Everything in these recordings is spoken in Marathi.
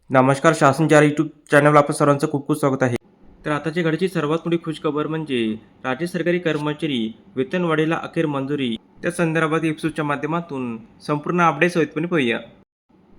नमस्कार. शासनच्या यूट्यूब चॅनलवर आपलं सर्वांचं खूप खूप स्वागत आहे. तर आताच्या घडीची सर्वात मोठी खुशखबर म्हणजे राज्य सरकारी कर्मचारी वेतनवाढीला अखेर मंजुरी. त्या संदर्भात एपिसोडच्या माध्यमातून संपूर्ण अपडेट सहितपणे पाहूया.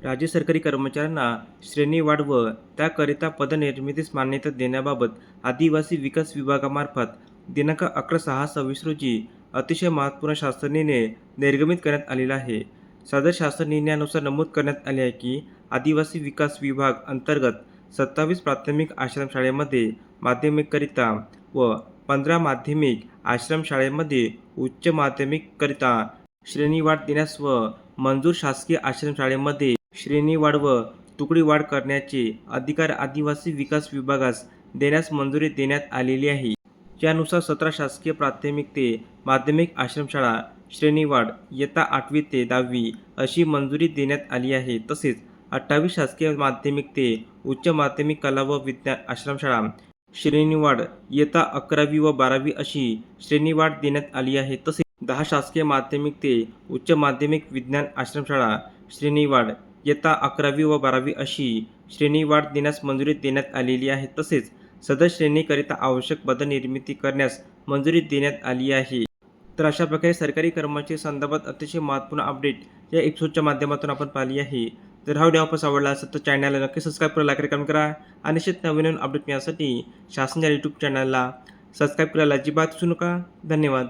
राज्य सरकारी कर्मचाऱ्यांना श्रेणीवाढ व त्याकरिता पदनिर्मितीस मान्यता देण्याबाबत आदिवासी विकास विभागामार्फत दिनांक 11/6/26 रोजी अतिशय महत्त्वपूर्ण शासन निर्णय निर्गमित करण्यात आलेला आहे. सदर शासन निर्णयानुसार नमूद करण्यात आले आहे की आदिवासी विकास विभाग अंतर्गत 27 प्राथमिक आश्रमशाळेमध्ये माध्यमिककरिता व 15 माध्यमिक आश्रमशाळेमध्ये उच्च माध्यमिककरिता श्रेणीवाढ देण्यास व मंजूर शासकीय आश्रमशाळेमध्ये श्रेणीवाढ व तुकडीवाढ करण्याचे अधिकार आदिवासी विकास विभागास देण्यास मंजुरी देण्यात आलेली आहे. यानुसार 17 शासकीय प्राथमिक ते माध्यमिक आश्रमशाळा श्रेणीवाढ इयत्ता 8वी ते 10वी अशी मंजुरी देण्यात आली आहे. तसेच 28 शासकीय माध्यमिक ते उच्च माध्यमिक कला व विज्ञान आश्रमशाळा श्रेणीवाढ इयत्ता 11वी व 12वी अशी श्रेणीवाढ देण्यात आली आहे. तसेच 10 शासकीय माध्यमिक ते उच्च माध्यमिक विज्ञान आश्रमशाळा श्रेणीवाढ इयत्ता 11वी व 12वी अशी श्रेणीवाढ देण्यास मंजुरी देण्यात आलेली आहे. तसेच सदर श्रेणीकरिता आवश्यक पदनिर्मिती करण्यास मंजुरी देण्यात आली आहे. तर अशा प्रकारे सरकारी कर्मचारी संदर्भात अतिशय महत्त्वपूर्ण अपडेट या एपिसोडच्या माध्यमातून आपण पाहिली आहे. जर हा व्हिडिओ आपल्याला आवडला असेल तर चॅनलला नक्की सबस्क्राईब करा, लाईक कमेंट करा आणि निश्चित नवीन अपडेट मिळण्यासाठी शासनाच्या यूट्यूब चॅनलला सबस्क्राईब करायला अजिबात विसरू नका. धन्यवाद.